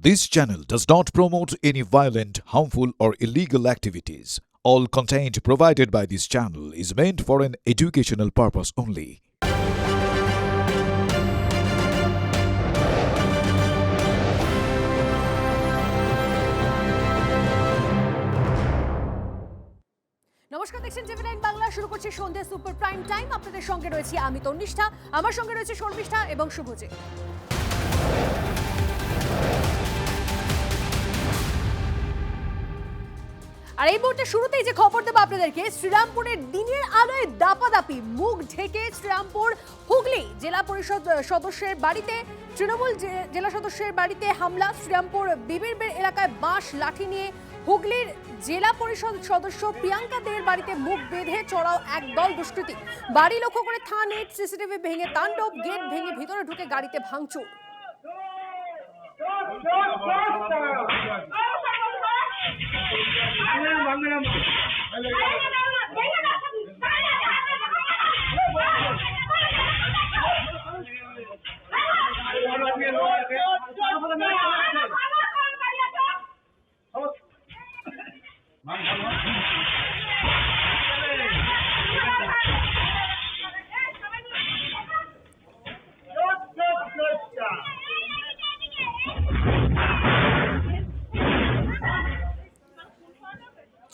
This channel does not promote any violent, harmful, or illegal activities. All content provided by this channel is meant for an educational purpose only. নমস্কার, দেখছেন টিভি9 বাংলা। শুরু করছি সন্ধ্যে super prime time. আপনাদের সঙ্গে রয়েছি আমি তন্নিষ্ঠা, আমার সঙ্গে রয়েছে শর্মিষ্ঠা এবং শুভজিৎ। আর এই মুহূর্তে শুরুতেই যে খবর দেবো আপনাদেরকে, শ্রীরামপুরের দিনের আলোয় দাপাদাপি, মুখ ঢেকে শ্রীরামপুর হুগলি জেলা পরিষদ সদস্যের বাড়িতে, তৃণমূল জেলা সদস্যের বাড়িতে হামলা। শ্রীরামপুর বিবিরবের এলাকায় বাঁশ লাঠি নিয়ে হুগলির জেলা পরিষদ সদস্য প্রিয়াঙ্কা দের বাড়িতে মুখ বেঁধে চড়াও একদল দুষ্কৃতী। বাড়ি লক্ষ্য করে থানেট সিসিটিভি ভেঙে তাণ্ডব, গেট ভেঙে ভিতরে ঢুকে গাড়িতে ভাঙচুর।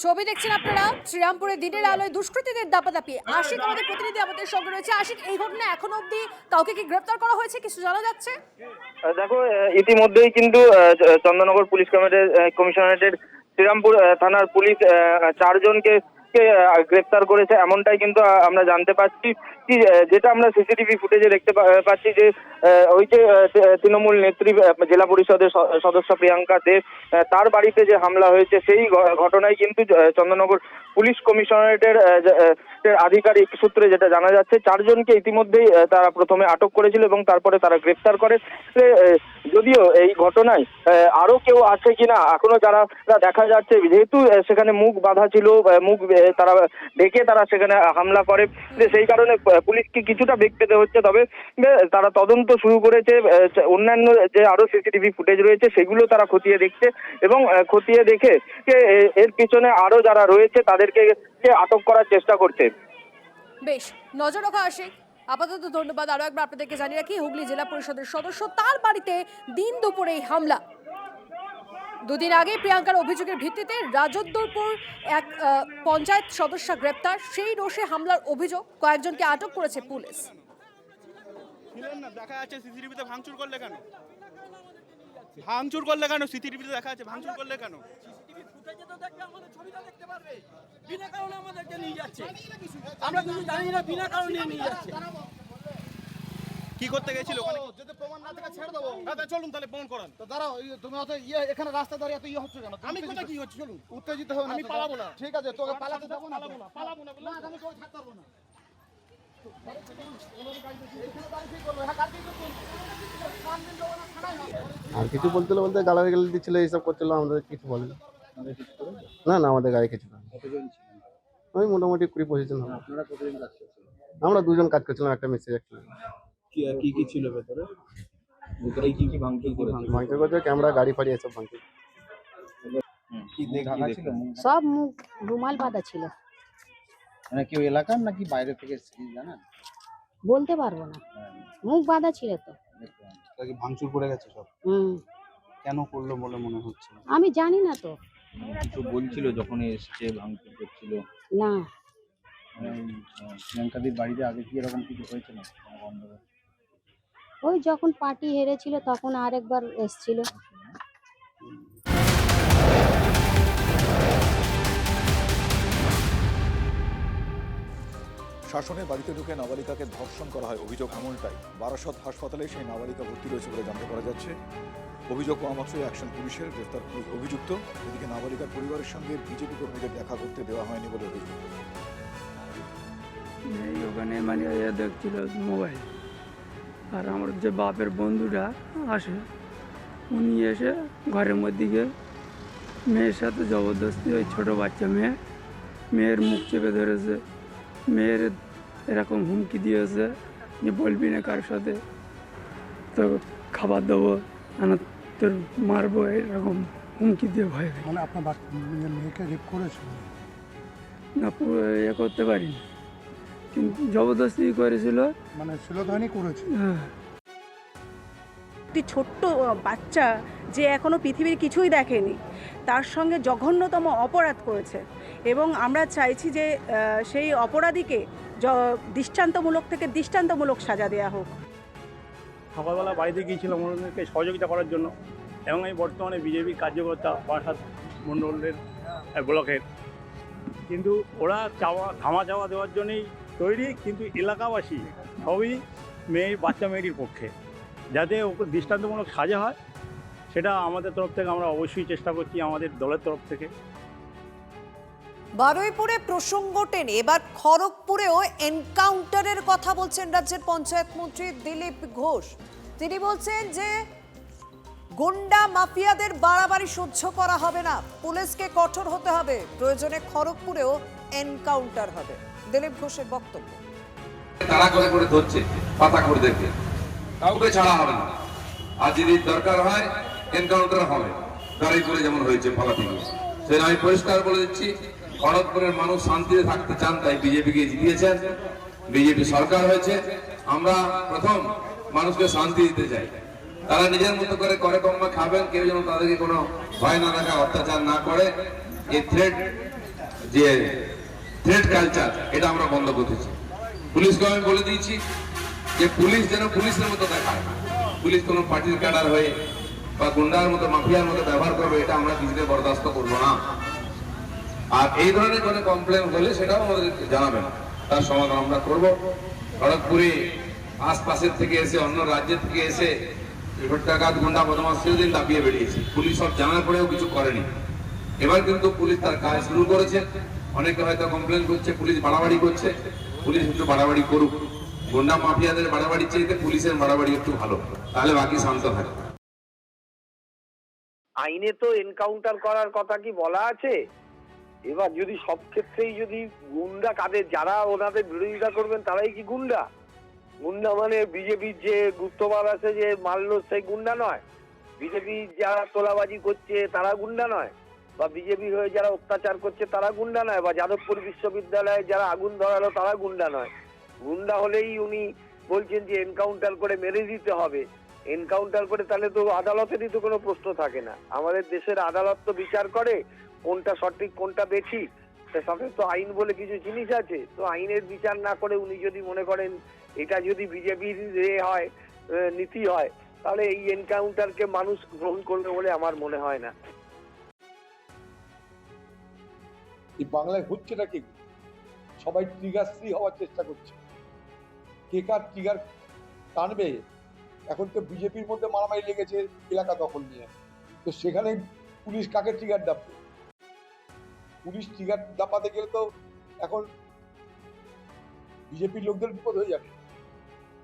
ছবি দেখছেন আপনারা, শ্রীরামপুরের দিনের আলোয় দুষ্কৃতীদের দাপাদাপি। আশিক আমাদের প্রতিনিধি আমাদের সঙ্গে রয়েছে। আশিক, এই ঘটনা এখনো অবধি কাউকে কি গ্রেফতার করা হয়েছে, কিছু জানা যাচ্ছে? দেখো, ইতিমধ্যেই কিন্তু চন্দননগর পুলিশ কমিশনারেটের শ্রীরামপুর থানার পুলিশ 4 জনকে গ্রেফতার করেছে, এমনটাই কিন্তু আমরা জানতে পারছি। যেটা আমরা সিসিটিভি ফুটেজে দেখতে পাচ্ছি যে ওই যে তৃণমূল নেত্রী জেলা পরিষদের সদস্য প্রিয়াঙ্কা দে, তার বাড়িতে যে হামলা হয়েছে সেই ঘটনায় কিন্তু চন্দননগর পুলিশ কমিশনারেটের আধিকারিক সূত্রে যেটা জানা যাচ্ছে, 4 জনকে ইতিমধ্যেই তারা প্রথমে আটক করেছিল এবং তারপরে তারা গ্রেফতার করে। যদিও এই ঘটনায় আরো কেউ আছে কিনা এখনো যারা দেখা যাচ্ছে, যেহেতু সেখানে মুখ বাঁধা ছিল, মুখ তারা ঢেকে তারা সেখানে হামলা করে, সেই কারণে পুলিশকে কিছুটা বেগ পেতে হচ্ছে। তবে তারা তদন্ত শুরু করেছে, অন্যান্য যে আরো সিসিটিভি ফুটেজ রয়েছে সেগুলো তারা খতিয়ে দেখছে এবং খতিয়ে দেখে এর পিছনে আরো যারা রয়েছে তাদেরকে আটক করার চেষ্টা করছে। বেশ, নজর রাখা আশিক। আপাতত ধন্যবাদ। আরো একবার আপনাদেরকে জানিয়ে রাখি, হুগলি জেলা পরিষদের সদস্য, তার বাড়িতে দিন দুপুরেই হামলা। দুদিন আগে প্রিয়াঙ্কার অভিযোগের ভিত্তিতে রাজদ্দরপুর এক পঞ্চায়েত সদস্য গ্রেপ্তার। সেই রোষে হামলার অভিযোগ, কয়েকজনকে আটক করেছে পুলিশ। দেখা যাচ্ছে সিসিটিভিতে ভাঙচুর করলে কেন? ভাঙচুর করলে কেন? সিসিটিভিতে দেখা যাচ্ছে ভাঙচুর করলে কেন? সিসিটিভি ফুটেজে তো দেখলে আমাদের ছবিটা দেখতে পারবে। বিনা কারণে আমাদেরকে নিয়ে যাচ্ছে, আমরা কিছু জানি না, বিনা কারণে নিয়ে যাচ্ছে। কি করতে গেছিল ওখানে? যদি প্রমাণ না থাকে ছেড়ে দেবো। হ্যাঁ, চলুন তাহলে প্রমাণ করান। তো দাঁড়াও, তুমি অত এখানে রাস্তা দাঁড়িয়ে এত হচ্ছে কেন? আমি কোথায় কি হচ্ছে? চলুন, উত্তেজিত হবে না। আমি পালাবো না। ঠিক আছে, তোকে পালাতে দেবো না। পালাবো না। না, আমি তোকে ছাড়তে পারবো না। আর কিছু বলতে গালাগালি দিচ্ছিল, এইসব করছিল, আমাদের কিছু বলেন না। না, আমাদের গায়ে কিছু না। ওই মোটামুটি 20-25 জন হবে। আমরা 2 জন কাজ করছিলাম, একটা মেসেজ একটা। কি ছিল ভেতরে? ভেতরে কি ভাঙচুর করেছে? ভাঙচুর করছে, ক্যামেরা, গাড়ি ফাড়ি এসব ভাঙচুর। কি ছিল? সব মুখ রুমাল বাঁধা ছিল। মানে কেউ এলাকার নাকি বাইরে থেকে এসেছে জানেন? বলতে পারবো না, মুখ বাঁধা ছিল তো। কি ভাঙচুর করে গেছে সব? কেন করলো বলে মনে হচ্ছে? আমি জানি না তো। কিছু বলছিল যখন এসছে ভাঙচুর করছিল? না, প্রিয়াঙ্কাদের বাড়িতে আগে কি এরকম কিছু হয়েছে না? ওই যখন পার্টি হেরেছিল তখন আরেকবার এসছিল। শাসনের বাড়িতে ঢুকে নাবালিকাকে ধর্ষণ করা হয় অভিযোগ এমনটাই। বারাসত হাসপাতালে সেই নাবালিকা ভর্তি রয়েছে বলে জানতে পারা যাচ্ছে। অভিযোগ পাওয়া মাত্রই অ্যাকশন পুলিশের, গ্রেফতার অভিযুক্ত। এদিকে নাবালিকার পরিবারের সঙ্গে বিজেপি কর্মীদের দেখা করতে দেওয়া হয়নি বলে অভিযোগ। ওখানে মানে দেখছিল মোবাইল, আর আমার যে বাপের বন্ধুরা আসে, উনি এসে ঘরের মধ্যে গিয়ে মেয়ের সাথে জবরদস্তি, ওই ছোটো বাচ্চা মেয়ের মুখ চেপে ধরেছে, মেয়ের এরকম হুমকি দিয়েছে যে বলবি না কার সাথে, তো খাবার দেবো, তোর মারবো এরকম হুমকি দিয়ে ভয় পেয়ে। মানে আপনার মেয়েকে রেপ করেছে? না পুরো এ করতে পারিনি, কিন্তু জবরদস্তি করেছিল। মানে শিলধানি করেছে? হ্যাঁ। একটি ছোট্ট বাচ্চা যে এখনো পৃথিবীর কিছুই দেখেনি, তার সঙ্গে জঘন্যতম অপরাধ করেছে এবং আমরা চাইছি যে সেই অপরাধীকে দৃষ্টান্তমূলক থেকে দৃষ্টান্তমূলক সাজা দেওয়া হোক। সকালবেলা বাড়িতে গিয়েছিলাম ওনাদেরকে সহযোগিতা করার জন্য, এবং আমি বর্তমানে বিজেপির কার্যকর্তা বারাসাত মণ্ডলের ব্লকের, কিন্তু ওরা থামা চাওয়া দেওয়ার জন্যই তৈরি, কিন্তু এলাকাবাসী সবই বাচ্চা মেয়েটির পক্ষে, যাতে ওকে দৃষ্টান্তমূলক সাজা হয় সেটা আমাদের তরফ থেকে আমরা অবশ্যই চেষ্টা করছি, আমাদের দলের তরফ থেকে। বারুইপুরে প্রসঙ্গ টেনে এবার খড়গপুরেও এনকাউন্টারের কথা বলছেন রাজ্যের পঞ্চায়েত মন্ত্রী দিলীপ ঘোষ। তিনি বলছেন যে গুন্ডা মাফিয়াদের বাড়াবাড়ি সহ্য করা হবে না, পুলিশকে কঠোর হতে হবে, প্রয়োজনে খড়গপুরেও এনকাউন্টার হবে। দিলীপ ঘোষের বক্তব্য। তারা করে করে ধরছে পাতা করে দেখে, কাউকে ছাড়া হবে না, আর যদি দরকার হয় এনকাউন্টার হবে, গাড়ি করে যেমন হয়েছে পালাতে গিয়ে। সেটা আমি পরিষ্কার বলে দিচ্ছি, খড়গপুরের মানুষ শান্তিতে থাকতে চান, তাই বিজেপিকে জিতিয়েছেন, বিজেপি সরকার হয়েছে। আমরা প্রথম মানুষকে শান্তি দিতে চাই, তারা নিজের মতো করে করে কর্মে খাবেন, কেউ যেন তাদেরকে কোনো ভয় না রাখা, অত্যাচার না করে। এই থ্রেট কালচার এটা আমরা বন্ধ করতেছি। পুলিশকে আমি বলে দিয়েছি যে পুলিশ যেন পুলিশের মতো দেখায়, পুলিশ কোনো পার্টির ক্যাডার হয়ে বা গুন্ডার মতো মাফিয়ার মতো ব্যবহার করবে, এটা আমরা কিছুতে বরদাস্ত করবো না। আর এই ধরনের কোনো কমপ্লেন হলে সেটাও আমাদের জানাবেন, তার সমাধান আমরা করবো। খড়গপুরে আশপাশের থেকে এসে, অন্য রাজ্যের থেকে এসে ডাকাত গুন্ডা বদমাশ সেদিন দাপিয়ে বেরিয়েছে, পুলিশ সব জানার পরেও কিছু করেনি। এবার কিন্তু পুলিশ তার কাজ শুরু করেছে। অনেকে হয়তো কমপ্লেন করছে পুলিশ বাড়াবাড়ি করছে, পুলিশ একটু বাড়াবাড়ি করুক। গুন্ডা মাফিয়াদের বাড়াবাড়ি চাইতে পুলিশের বাড়াবাড়ি একটু ভালো, তাহলে বাকি শান্ত থাকে। আইনে তো এনকাউন্টার করার কথা কি বলা আছে? এবার যদি সব ক্ষেত্রেই যদি গুন্ডা কাদের, যারা ওনাদের বিরোধিতা করবেন তারাই কি গুন্ডা? গুন্ডা মানে বিজেপির যে গুপ্তবার আছে যে মারলো সেই গুন্ডা নয়, বিজেপি যারা তোলাবাজি করছে তারা গুন্ডা নয়, বা বিজেপি হয়ে যারা অত্যাচার করছে তারা গুন্ডা নয়, বা যাদবপুর বিশ্ববিদ্যালয়ে যারা আগুন ধরালো তারা গুন্ডা নয়। গুন্ডা হলেই উনি বলছেন যে এনকাউন্টার করে মেরে দিতে হবে। এনকাউন্টার করে তাহলে তো আদালতেরই তো কোনো প্রশ্ন থাকে না। আমাদের দেশের আদালত তো বিচার করে কোনটা সঠিক কোনটা বেঠিক, সাথে তো আইন বলে কিছু জিনিস আছে। তো আইনের বিচার না করে উনি যদি মনে করেন এটা যদি বিজেপির হয় নীতি হয়, তাহলে এই এনকাউন্টারকে মানুষ গ্রহণ করবে বলে আমার মনে হয় না। এই বাংলায় হচ্ছেটা কি? সবাই ট্রিগার ফ্রি হওয়ার চেষ্টা করছে, কে কার ট্রিগার টানবে। এখন তো বিজেপির মধ্যে মারামারি লেগেছে এলাকা দখল নিয়ে, তো সেখানে পুলিশ কাকে ট্রিগার দাপবে? পুলিশ ট্রিগার দাপাতে গেলে তো এখন বিজেপির লোকদের বিপদ হয়ে যাবে।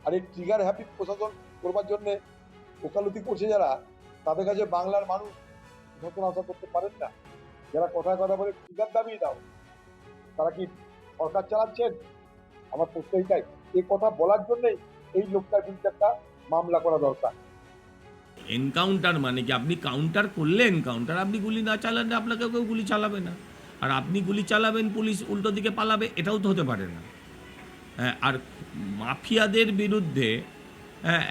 আর এই ট্রিগার হ্যাপি প্রশাসন করবার জন্য ওকালতি করছে যারা, তাদের কাছে বাংলার মানুষ ঘটনা আশা করতে পারেন না। যারা কথায় কথা বলে ট্রিগার দাবিয়ে দাও, তারা কি সরকার চালাচ্ছেন? আমার প্রশ্ন এইটাই, এই কথা বলার জন্যই এই লোকটার বিরুদ্ধে একটা মামলা করা দরকার। এনকাউন্টার মানে কি? আপনি কাউন্টার করলে এনকাউন্টার, আপনি গুলি না চালালে আপনাকে কেউ গুলি চালাবে না, আর আপনি গুলি চালাবেন পুলিশ উল্টো দিকে পালাবে, এটাও তো হতে পারে না। আর মাফিয়াদের বিরুদ্ধে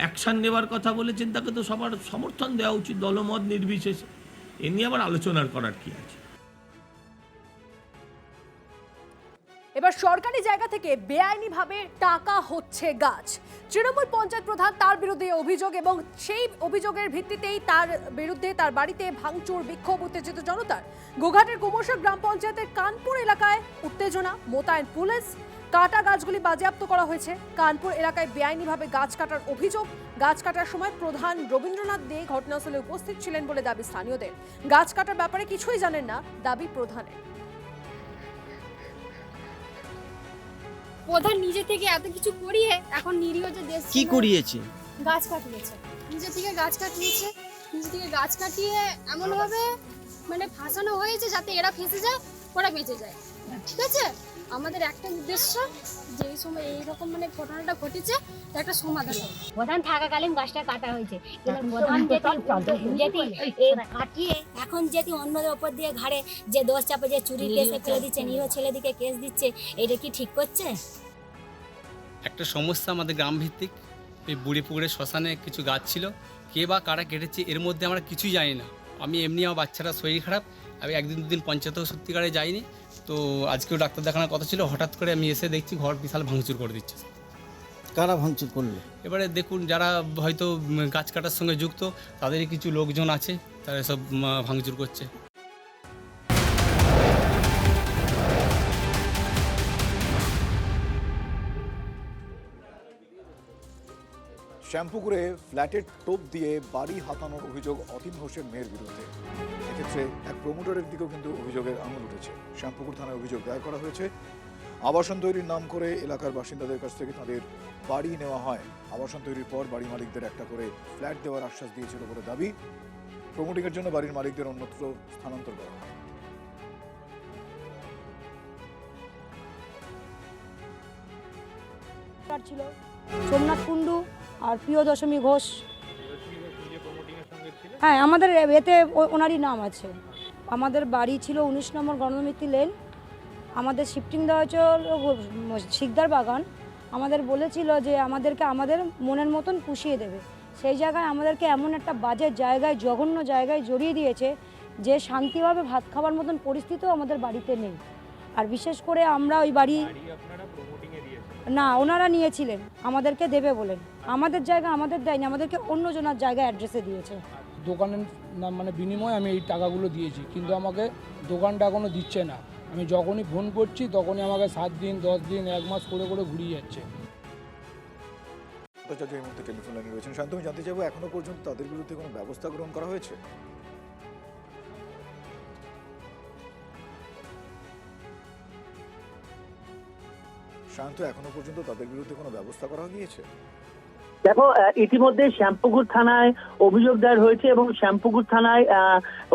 অ্যাকশান নেওয়ার কথা বলেছেন, তাকে তো সবার সমর্থন দেওয়া উচিত, দলমত নির্বিশেষে। এ নিয়ে আবার আলোচনার করার কি আছে? এবার সরকারি জায়গা থেকে বেআইনিভাবে টাকা হচ্ছে গাছ। তৃণমূল পঞ্চায়েত প্রধান তার বিরুদ্ধে অভিযোগ, এবং সেই অভিযোগের ভিত্তিতেই তার বিরুদ্ধে তার বাড়িতে ভাঙচুর, বিক্ষোভ, উত্তেজিত জনতার। গোঘাটের কুমোরশাল গ্রাম পঞ্চায়েতের কানপুর এলাকায় উত্তেজনা, মোতায়েন পুলিশ, কাটা গাছগুলি বাজেয়াপ্ত করা হয়েছে। কানপুর এলাকায় বেআইনিভাবে গাছ কাটার অভিযোগ। গাছ কাটার সময় প্রধান রবীন্দ্রনাথ দে ঘটনাস্থলে উপস্থিত ছিলেন বলে দাবি স্থানীয়দের। গাছ কাটার ব্যাপারে কিছুই জানেন না দাবি প্রধানের। প্রধান নিজে থেকে এত কিছু করিয়ে এখন নিরীহ যে দেশ কি করিয়েছে? গাছ কাটিয়েছে, নিজে থেকে গাছ কাটিয়েছে, নিজে থেকে গাছ কাটিয়ে এমনভাবে মানে ফাঁসানো হয়েছে যাতে এরা ফেঁসে যায়, ওরা বেঁচে যায়। ঠিক আছে, আমাদের একটা উদ্দেশ্য যে এই সময় এইরকম মানে ঘটনাটা ঘটেছে একটা সমাধান। প্রধান থাকাকালীন গাছটা কাটা হয়েছে, কিন্তু প্রধান কাটিয়ে এখন যেটি অন্যদের ওপর দিয়ে ঘাড়ে যে দোষ চাপে যে চুরি কেসে ফেলে দিচ্ছে, নিরীহ ছেলেদিকে কেস দিচ্ছে, এটা কি ঠিক করছে? একটা সমস্যা আমাদের গ্রাম ভিত্তিক, এই বুড়ি পুকুরে শ্মশানে কিছু গাছ ছিল, কে বা কারা কেটেছে এর মধ্যে আমরা কিছুই জানি না। আমি এমনি আমার বাচ্চারা শরীর খারাপ, আমি একদিন দুদিন পঞ্চায়েতেও সত্যিকারে যাইনি, তো আজকেও ডাক্তার দেখানোর কথা ছিল, হঠাৎ করে আমি এসে দেখছি ঘর বিশাল ভাঙচুর করে দিচ্ছে। কারা ভাঙচুর করলো? এবারে দেখুন, যারা হয়তো গাছ কাটার সঙ্গে যুক্ত তাদেরই কিছু লোকজন আছে, তারা সব ভাঙচুর করছে। শ্যামপুকুরে ফ্ল্যাটের টোপ দিয়ে বাড়ি হাতানোর অভিযোগ অতীন ঘোষের মেয়ের বিরুদ্ধে। এক্ষেত্রে এক প্রমোটারের দিকেও কিন্তু অভিযোগের আঙুল উঠেছে। শ্যামপুকুর থানায় অভিযোগ দায়ের করা হয়েছে। আবাসন তৈরির নাম করে এলাকার বাসিন্দাদের কাছ থেকে তাদের বাড়ি নেওয়া হয়। আবাসন তৈরির পর বাড়ি মালিকদের একটা করে ফ্ল্যাট দেওয়ার আশ্বাস দিয়েছিল বলে দাবি। প্রমোটিংয়ের জন্য বাড়ির মালিকদের অন্যত্র স্থানান্তর করা হয়। ছিল সোমনাথ কুণ্ডু আর প্রিয়দশমী ঘোষ। হ্যাঁ, আমাদের এতে ওনারই নাম আছে। আমাদের বাড়ি ছিল 19 নম্বর গণমিত্রি লেন, আমাদের শিফটিং দেওয়া হয়েছিল শিকদার বাগান। আমাদের বলেছিল যে আমাদেরকে আমাদের মনের মতন পুষিয়ে দেবে, সেই জায়গায় আমাদেরকে এমন একটা বাজে জায়গায়, জঘন্য জায়গায় জড়িয়ে দিয়েছে যে শান্তিভাবে ভাত খাবার মতন পরিস্থিতিও আমাদের বাড়িতে নেই। আর বিশেষ করে আমরা ওই বাড়ি না, ওনারা নিয়েছিলেন আমাদেরকে দেবে বলেন, আমাদের জায়গা আমাদের দেয়নি, আমাদেরকে অন্যজনের জায়গায় অ্যাড্রেসে দিয়েছে। দোকানের নাম মানে বিনিময়ে আমি এই টাকাগুলো দিয়েছি, কিন্তু আমাকে দোকানটা এখনও দিচ্ছে না। আমি যখনই ফোন করছি তখনই আমাকে 7 দিন 10 দিন 1 মাস করে ঘুরিয়ে যাচ্ছে। এই মুহূর্তে টেলিফোন লাইনে রয়েছেন শান্ত, আমি জানতে চাইবো এখনো পর্যন্ত তাদের বিরুদ্ধে কোনো ব্যবস্থা গ্রহণ করা হয়েছে? শান্ত, এখনো পর্যন্ত তাদের বিরুদ্ধে কোনো ব্যবস্থা করা গিয়েছে? দেখো, ইতিমধ্যে শ্যামপুকুর থানায় অভিযোগ দায়ের হয়েছে এবং শ্যামপুকুর থানায়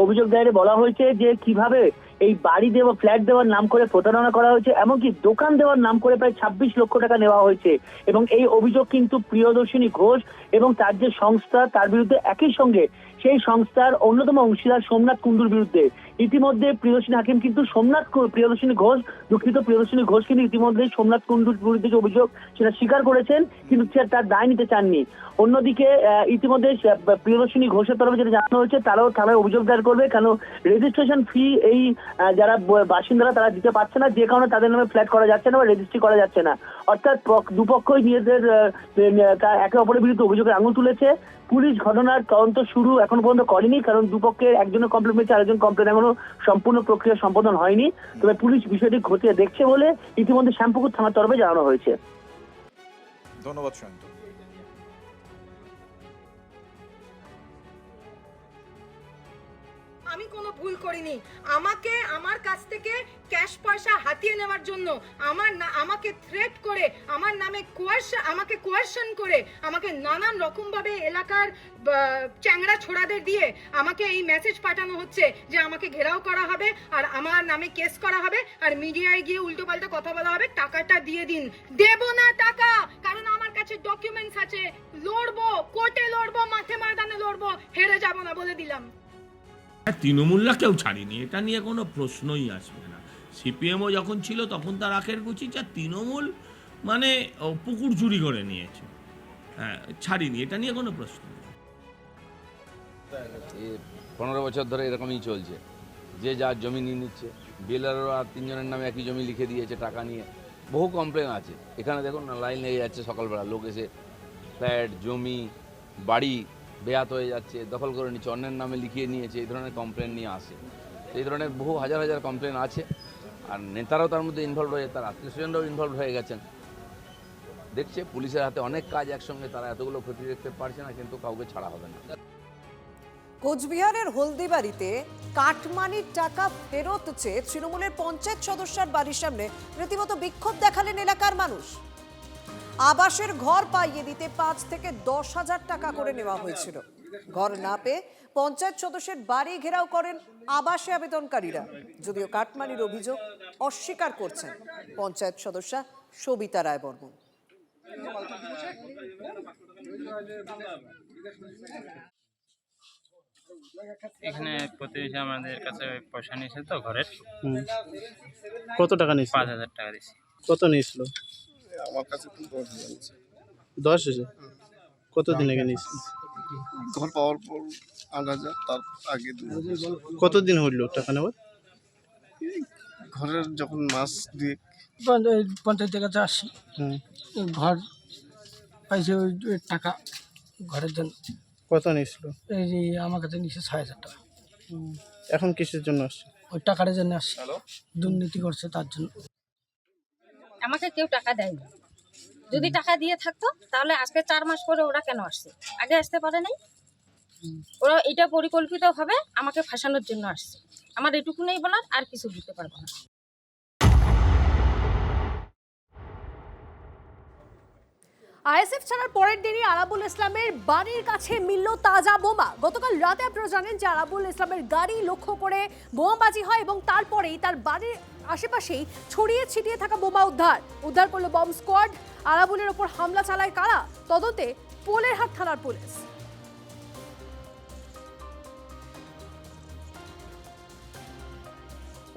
অভিযোগ দায়েরে বলা হয়েছে যে কিভাবে এই বাড়ি দেওয়া, ফ্ল্যাট দেওয়ার নাম করে প্রতারণা করা হয়েছে, এমনকি দোকান দেওয়ার নাম করে প্রায় 26 লক্ষ টাকা নেওয়া হয়েছে। এবং এই অভিযোগ কিন্তু প্রিয়দর্শিনী ঘোষ এবং তার যে সংস্থা তার বিরুদ্ধে, একই সঙ্গে সেই সংস্থার অন্যতম অংশীদার সোমনাথ কুণ্ডুর বিরুদ্ধে। ইতিমধ্যে প্রিয়দর্শিনী হাকিম কিন্তু প্রিয়দর্শিনী ঘোষ কিন্তু ইতিমধ্যে সোমনাথ কুণ্ডুর বিরুদ্ধে যে অভিযোগ সেটা স্বীকার করেছেন, কিন্তু তার দায় নিতে চাননি। অন্যদিকে ইতিমধ্যে প্রিয়দর্শিনী ঘোষের তরফে যেটা জানানো হয়েছে, তারাও থানায় অভিযোগ দায়ের করবে, কেন রেজিস্ট্রেশন ফি এই যারা বাসিন্দারা তারা দিতে পারছে না, যে কারণে তাদের নামে ফ্ল্যাট করা যাচ্ছে না বা রেজিস্ট্রি করা যাচ্ছে না। অর্থাৎ দুপক্ষই নিজেদের একে অপরের বিরুদ্ধে অভিযোগের আঙুল তুলেছে। পুলিশ ঘটনার তদন্ত শুরু এখনো পর্যন্ত করেনি, কারণ দুপক্ষের একজনের কমপ্লেন পেয়েছে, আরেকজন কমপ্লেন এখনো সম্পূর্ণ প্রক্রিয়া সম্পাদন হয়নি। তবে পুলিশ বিষয়টি খতিয়ে দেখছে বলে ইতিমধ্যে শ্যামপুকুর থানার তরফে জানানো হয়েছে। ধন্যবাদ শান্ত। আমি কোনো ভুল করিনি, আমাকে আমার কাছ থেকে ক্যাশ পয়সা হাতিয়ে নেওয়ার জন্য আমাকে থ্রেট করে, আমার নামে আমাকে কোয়ারশন করে, আমাকে নানান রকম ভাবে এলাকার চ্যাংড়া ছোড়াদের দিয়ে আমাকে এই মেসেজ পাঠানো হচ্ছে যে আমাকে ঘেরাও করা হবে আর আমার নামে কেস করা হবে আর মিডিয়ায় গিয়ে উল্টোপাল্টা কথা বলা হবে, টাকাটা দিয়ে দিন। দেব না টাকা, কারণ আমার কাছে ডকুমেন্টস আছে, লড়বো, কোর্টে লড়বো, মাঠে ময়দানে লড়বো, হেরে যাব না বলে দিলাম। তৃণমূলরা কেউ ছাড়িনি, এটা নিয়ে কোনো প্রশ্নই আসবে না। সিপিএমও যখন ছিল তখন তার আখের গুছি, যা তৃণমূল মানে পুকুর চুরি করে নিয়েছে, হ্যাঁ ছাড়িনি, এটা নিয়ে কোনো প্রশ্ন নেই। 15 বছর ধরে এরকমই চলছে, যে যার জমি নিয়ে নিচ্ছে। বিএলআরও আর 3 জনের নামে একই জমি লিখে দিয়েছে টাকা নিয়ে। বহু কমপ্লেন আছে এখানে, দেখুন না, লাইন লেগে যাচ্ছে সকালবেলা, লোক এসে ফ্ল্যাট, জমি, বাড়ি বেয়াত হয়ে যাচ্ছে, দখল করে নিচ্ছে, অন্যের নামে লিখিয়ে নিয়েছে, এই ধরনের কমপ্লেন নিয়ে আসে। এই ধরনের বহু হাজার হাজার কমপ্লেন আছে, আর নেতারাও তার মধ্যে ইনভলভ হয়ে, তার আত্মীয় স্বজনরাও ইনভলভ হয়ে গেছেন। দেখছে পুলিশের হাতে অনেক কাজ একসঙ্গে, তারা এতগুলো ক্ষতি দেখতে পারছে না, কিন্তু কাউকে ছাড়া হবে না। কোচবিহারের হলদিবাড়িতে কাটমানির টাকা ফেরত চেয়ে তৃণমূলের পঞ্চায়েত সদস্যের বাড়ির সামনে রীতিমতো বিক্ষোভ দেখালেন এলাকার মানুষ। আবাসের ঘর পাইয়ে দিতে 5 থেকে 10 হাজার টাকা করে নেওয়া হয়েছিল। ঘর না পেয়ে পঞ্চায়েত সদস্যের বাড়ি ঘেরাও করেন আবাসে আবেদনকারীরা। যদিও কাটমানির অভিযোগ অস্বীকার করছেন পঞ্চায়েত সদস্যা সবিতা রায় বর্মন। এখানে প্রতিবেশী আমাদের কাছে পয়সা নিয়েছে তো ঘরের। কত টাকা নিয়েছিল? 5,000 টাকা দিয়েছি। কত নিয়েছিল? আমার কাছে 10,000 আছে। 10,000? কতদিন আগে নিয়েছিল? ঘর পাওয়ার পর 8,000, তার আগে 2,000। কতদিন হইল টাকা নেওয়ার? ঘরের যখন মাস দিয়ে পঞ্চায়েতের কাছে আসি, ঘর পাইছে ওই টাকা ঘরের জন্য। কত নিয়েছিল? এই যে আমার কাছে নিচ্ছে 6,000 টাকা। এখন কিসের জন্য আসছে? ওই টাকার জন্য আসছে, দুর্নীতি করছে তার জন্য। আমাকে কেউ টাকা দেয়নি। যদি টাকা দিয়ে থাকতো তাহলে আজকে 4 মাস পরে ওরা কেন আসছে? আগে আসতে পারে নাই? ওরা এটা পরিকল্পিতভাবে আমাকে ফাঁসানোর জন্য আসছে। আমার এটুকুনেই বলার, আর কিছু বলতে পারবো না। আইএসএফ ছাড়ার পরের দিনই আরাবুল ইসলামের বাড়ির কাছে মিলল তাজা বোমা। গতকাল রাতে আপনারা জানেন যে আরাবুল ইসলামের গাড়ি লক্ষ্য করে বোমাবাজি হয় এবং তারপরেই তার বাড়ির আশেপাশেই ছড়িয়ে ছিটিয়ে থাকা বোমা উদ্ধার করলো বম্ব স্কোয়াড। আরাবুলের ওপর হামলা চালায় কারা? তদন্তে পোলেরহাট থানার পুলিশ।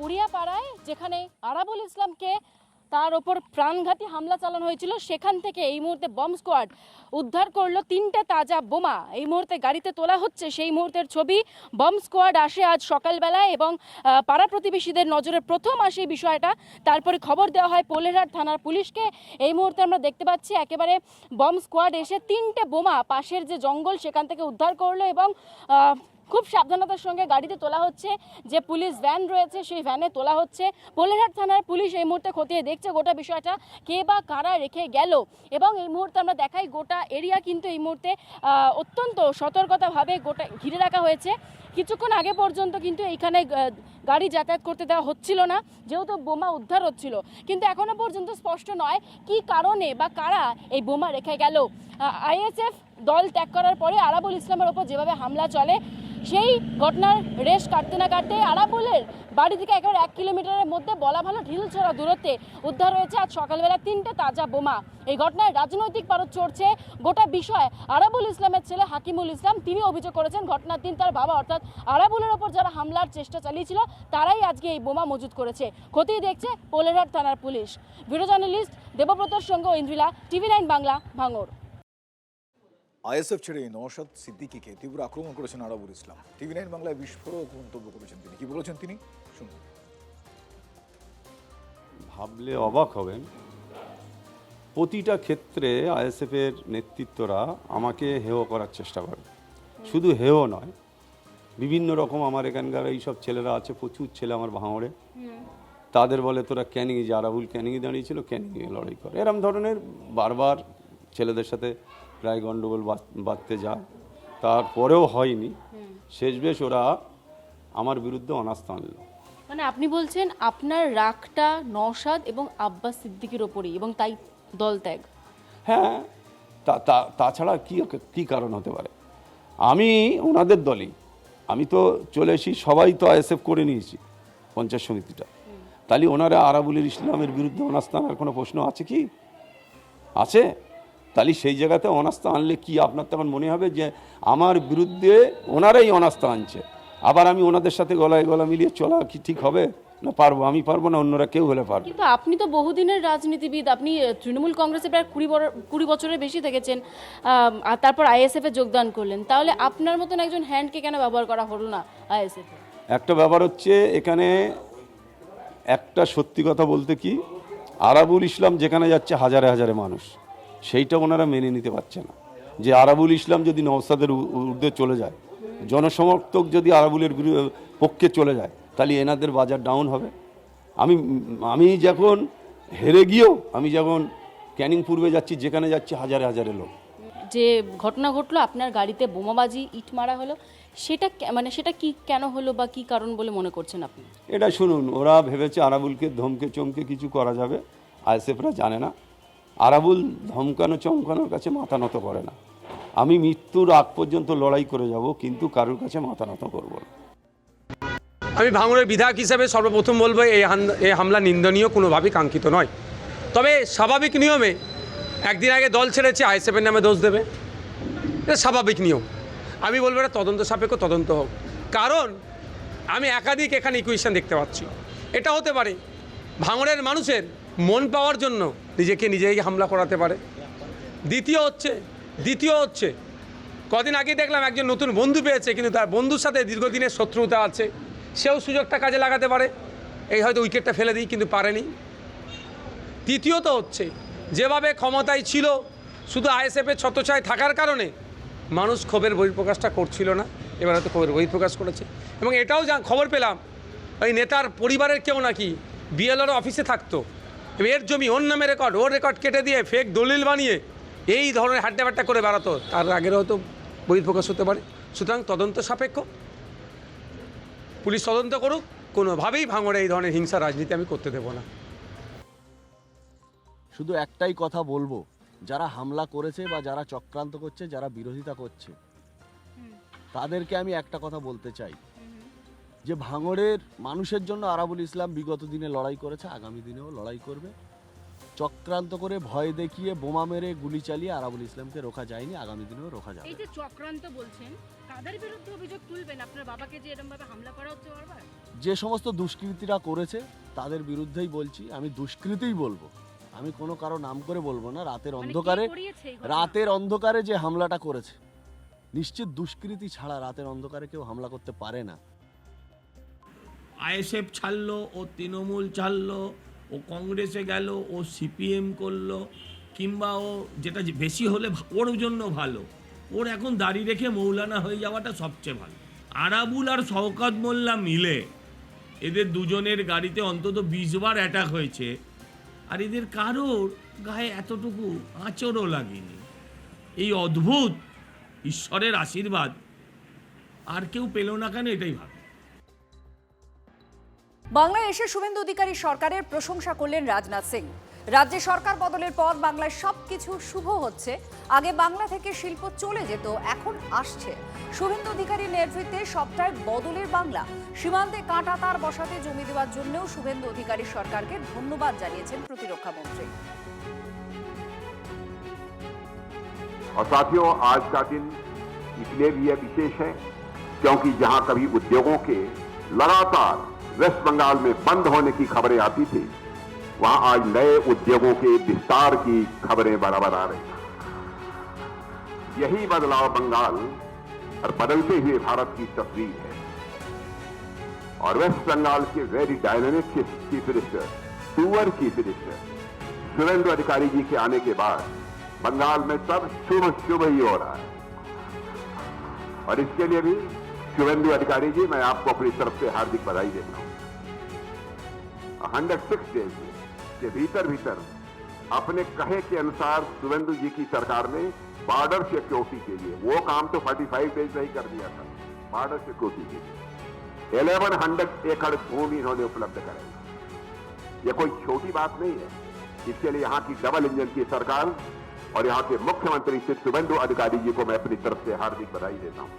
উড়িয়াপাড়ায় যেখানে আরাবুল ইসলামকে তার ওপর প্রাণঘাতী হামলা চালানো হয়েছিল, সেখান থেকে এই মুহূর্তে বম্ব স্কোয়াড উদ্ধার করলো 3টে তাজা বোমা। এই মুহূর্তে গাড়িতে তোলা হচ্ছে সেই মুহূর্তের ছবি। বম্ব স্কোয়াড আসে আজ সকালবেলায় এবং পাড়া প্রতিবেশীদের নজরে প্রথম আসে এই বিষয়টা। তারপরে খবর দেওয়া হয় পোলেরহাট থানার পুলিশকে। এই মুহূর্তে আমরা দেখতে পাচ্ছি একেবারে বম্ব স্কোয়াড এসে 3টে বোমা পাশের যে জঙ্গল সেখান থেকে উদ্ধার করলো এবং খুব সাবধানতার সঙ্গে গাড়িতে তোলা হচ্ছে। যে পুলিশ ভ্যান রয়েছে সেই ভ্যানে তোলা হচ্ছে। পোলেরহাট থানার পুলিশ এই মুহূর্তে খতিয়ে দেখছে গোটা বিষয়টা, কে বা কারা রেখে গেল। এবং এই মুহূর্তে আমরা দেখাই গোটা এরিয়া কিন্তু এই মুহূর্তে অত্যন্ত সতর্কতাভাবে গোটা ঘিরে রাখা হয়েছে। কিছুক্ষণ আগে পর্যন্ত কিন্তু এইখানে গাড়ি যাতায়াত করতে দেওয়া হচ্ছিল না, যেহেতু বোমা উদ্ধার হচ্ছিল। কিন্তু এখনো পর্যন্ত স্পষ্ট নয় কি কারণে বা কারা এই বোমা রেখে গেল। আইএসএফ দল ত্যাগ করার পরে আরাবুল ইসলামের ওপর যেভাবে হামলা চলে, সেই ঘটনার রেশ কাটতে না কাটতে আরাবুলের বাড়ি থেকে একেবারে 1 কিলোমিটারের মধ্যে বলা ভালো ঢিলছড়া দূরত্বে উদ্ধার হয়েছে আজ সকালবেলা 3টে তাজা বোমা। এই ঘটনায় রাজনৈতিক পারদ চড়ছে। গোটা বিষয় আরাবুল ইসলামের ছেলে হাকিমুল ইসলাম তিনি অভিযোগ করেছেন ঘটনার দিন তার বাবা অর্থাৎ আরাবুলের ওপর যারা হামলার চেষ্টা চালিয়েছিল তারাই আজকে এই বোমা মজুত করেছে। খতিয়ে দেখছে পোলেরহাট থানার পুলিশ। ভিডিও জার্নালিস্ট দেবব্রতর সঙ্গে ইন্দ্রিলা, TV9 বাংলা, ভাঙড়। আইএসএফ ছেড়ে নওশাদ সিদ্দিকীকে তীব্র আক্রমণ করেছেন আরাবুল ইসলাম। TV9 বাংলায় বিস্ফোরক মন্তব্য করেছেন তিনি। কি বলেছেন তিনি শুনুন। ভাবলে অবাক হবেন, প্রতিটা ক্ষেত্রে আইএসএফের নেতৃত্বরা আমাকে হেয় করার চেষ্টা করে। শুধু হেয় নয়, বিভিন্ন রকম আমার এখানকার এইসব ছেলেরা আছে, প্রচুর ছেলে আমার ভাঙড়ে, তাদের বলে তোরা ক্যানিংয়ে যে আরাবুল ক্যানিংয়ে দাঁড়িয়েছিল, ক্যানিংয়ে লড়াই করে। এরম ধরনের বারবার ছেলেদের সাথে প্রায় গণ্ডগোল বাঁধতে যায়, তারপরেও হয়নি। শেষবেশ ওরা আমার বিরুদ্ধে অনাস্থা আনল। মানে আপনি বলছেন আপনার রাগটা নওশাদ এবং আব্বাস সিদ্দিকীর ওপরই এবং তাই দল ত্যাগ? হ্যাঁ, তাছাড়া কি কারণ হতে পারে? আমি ওনাদের দলই, আমি তো চলে এসি, সবাই তো আইএসএফ করে নিয়েছি পঞ্চায়েত সমিতিটা। তাহলে ওনারা আরাবুল ইসলামের বিরুদ্ধে অনাস্থা আনার কোনো প্রশ্ন আছে কি? আছে? তাহলে সেই জায়গাতে অনাস্থা আনলে কি আপনার তখন মনে হবে যে আমার বিরুদ্ধে ওনারাই অনাস্থা আনছে, আবার আমি ওনাদের সাথে গলায় গলা মিলিয়ে চলা কি ঠিক হবে? না পারবো, আমি পারবো না, অন্যরা কেউ হলে পারবে। কিন্তু আপনি তো বহুদিনের রাজনীতিবিদ, আপনি তৃণমূল কংগ্রেসে প্রায় 20 বছরের বেশি থেকেছেন, আর তারপর আইএসএফে যোগদান করলেন। তাহলে আপনার মতন একজন হ্যান্ডকে কেন ব্যবহার করা হলো না আইএসএফ? একটা ব্যাপার হচ্ছে এখানে, একটা সত্যি কথা বলতে কি, আরাবুল ইসলাম যেখানে যাচ্ছে হাজারে হাজারে মানুষ, সেইটা ওনারা মেনে নিতে পারছে না। যে আরাবুল ইসলাম যদি নওশাদের ঊর্ধ্বে চলে যায়, জনসমর্থক যদি আরাবুলের পক্ষে চলে যায়, তাহলে এনাদের বাজার ডাউন হবে। আমি যখন হেরে গিয়েও আমি যখন ক্যানিং পূর্বে যাচ্ছি, যেখানে যাচ্ছি হাজারে হাজারে লোক। যে ঘটনা ঘটলো, আপনার গাড়িতে বোমাবাজি, ইট মারা হলো, সেটা কি কেন হলো বা কি কারণ বলে মনে করছেন আপনি? এটা শুনুন, ওরা ভেবেছে আরাবুলকে ধমকে চমকে কিছু করা যাবে। আইএসএফরা জানে না, আরাবুল ধমকানো চমকানোর কাছে মাথা নত করে না। আমি মৃত্যুর আগ পর্যন্ত লড়াই করে যাব, কিন্তু কারোর কাছে মাথা নত করব না। আমি ভাঙড়ের বিধায়ক হিসেবে সর্বপ্রথম বলবো এই হামলা নিন্দনীয়, কোনোভাবেই কাঙ্ক্ষিত নয়। তবে স্বাভাবিক নিয়মে একদিন আগে দল ছেড়েছে, আইএসএফের নামে দোষ দেবে, এটা স্বাভাবিক নিয়ম। আমি বলবো এটা তদন্ত সাপেক্ষ তদন্ত হোক, কারণ আমি একাধিক এখানে ইকুয়েশন দেখতে পাচ্ছি। এটা হতে পারে ভাঙড়ের মানুষের মন পাওয়ার জন্য নিজেই হামলা করাতে পারে। দ্বিতীয় হচ্ছে কদিন আগে দেখলাম একজন নতুন বন্ধু পেয়েছে, কিন্তু তার বন্ধুর সাথে দীর্ঘদিনের শত্রুতা আছে, সেও সুযোগটা কাজে লাগাতে পারে, এই হয়তো উইকেটটা ফেলে দিই, কিন্তু পারেনি। তৃতীয়ত হচ্ছে যেভাবে ক্ষমতায় ছিল, শুধু আইএসএফের ছত্রছায়ায় থাকার কারণে মানুষ ক্ষোভের বহিঃপ্রকাশটা করছিল না, এবার হয়তো ক্ষোভের বহিঃপ্রকাশ করেছে। এবং এটাও খবর পেলাম ওই নেতার পরিবারের কেউ নাকি বিএলআর অফিসে থাকতো, এর জমি ওর নামে রেকর্ড, ওর রেকর্ড কেটে দিয়ে ফেক দলিল বানিয়ে এই ধরনের হাড্ডাবাড্ডা করে বেড়াতো, তার আগের হয়তো বহিঃপ্রকাশ হতে পারে। সুতরাং তদন্ত সাপেক্ষ, পুলিশ তদন্ত করুক, কোনোভাবেই ভাঙড়ে এই ধরনের হিংসা রাজনীতি আমি করতে দেবো না। শুধু একটাই কথা বলবো, যারা হামলা করেছে বা যারা চক্রান্ত করছে, যারা বিরোধিতা করছে, তাদেরকে আমি একটা কথা বলতে চাই যে ভাঙড়ের মানুষের জন্য আরাবুল ইসলাম বিগত দিনে লড়াই করেছে, আগামী দিনেও লড়াই করবে। চক্রান্ত করে ভয় দেখিয়ে বোমা মেরে গুলি চালিয়ে আরাবুল ইসলামকে রোখা যায়নি, আগামী দিনেও রোখা যাবে। এই যে চক্রান্ত বলছেন, কাদের বিরুদ্ধে অভিযোগ তুলবেন? আপনার বাবাকে যে এরকম ভাবে হামলা করা হচ্ছে বারবার, যে সমস্ত দুষ্কৃতীরা করেছে তাদের বিরুদ্ধেই বলছি, আমি দুষ্কৃতীই বলবো, আমি কোনো কারো নাম করে বলবো না। রাতের অন্ধকারে যে হামলাটা করেছে, নিশ্চিত দুষ্কৃতী ছাড়া রাতের অন্ধকারে কেউ হামলা করতে পারে না। আইএসএফ ছাড়লো, ও তৃণমূল ছাড়লো, ও কংগ্রেসে গেল, ও সিপিএম করলো, কিংবা ও যেটা বেশি হলে ওর জন্য ভালো, ওর এখন দাড়ি রেখে মৌলানা হয়ে যাওয়াটা সবচেয়ে ভালো। আরাবুল আর শওকত মোল্লা মিলে এদের দুজনের গাড়িতে অন্তত 20 বার অ্যাটাক হয়েছে, আর এদের কারোর গায়ে এতটুকু আঁচড়ও লাগেনি। এই অদ্ভুত ঈশ্বরের আশীর্বাদ আর কেউ পেল না কেন, এটাই ভাবে। বাংলায় এসে শুভেন্দু অধিকারী সরকারের প্রশংসা করলেন রাজনাথ সিং। রাজ্যে সরকার বদলের পর বাংলায় সবকিছু শুভ হচ্ছে। আগে বাংলা থেকে শিল্প চলে যেত, এখন আসছে। শুভেন্দু অধিকারীর নেতৃত্বে সবটাই বদলের বাংলা। সীমান্তে কাঁটা তার বসাতে জমি দেওয়ার জন্যও শুভেন্দু অধিকারী সরকারকে ধন্যবাদ জানিয়েছেন প্রতিরক্ষা মন্ত্রী। और साथियों, आज का दिन इसलिए भी विशेष है क्योंकि जहां कभी उद्योगों के लगातार वेस्ट बंगाल में बंद होने की खबरें आती थी, वहां आज नए उद्योगों के विस्तार की खबरें बराबर आ रही हैं। यही बदलाव बंगाल और बदलते हुए भारत की तस्वीर है। और वेस्ट बंगाल के वेरी डायनामिक चीफ मिनिस्टर, सुअर चीफ मिनिस्टर शुभेंदु अधिकारी जी के आने के बाद बंगाल में सब शुभ ही हो रहा है। और इसके लिए भी शुभेंदु अधिकारी जी, मैं आपको अपनी तरफ से हार्दिक बधाई देता हूं। 106 डेज के भीतर अपने कहे के अनुसार शुभेंदु जी की सरकार ने बॉर्डर सिक्योरिटी के लिए वो काम तो 45 डेज में ही कर दिया था। बॉर्डर सिक्योरिटी के लिए 1100 एकड़ भूमि इन्होंने उपलब्ध कराई। ये कोई छोटी बात नहीं है। इसके लिए यहाँ की डबल इंजन की सरकार और यहाँ के मुख्यमंत्री श्री शुभेंदु अधिकारी जी को मैं अपनी तरफ से हार्दिक बधाई देता हूं।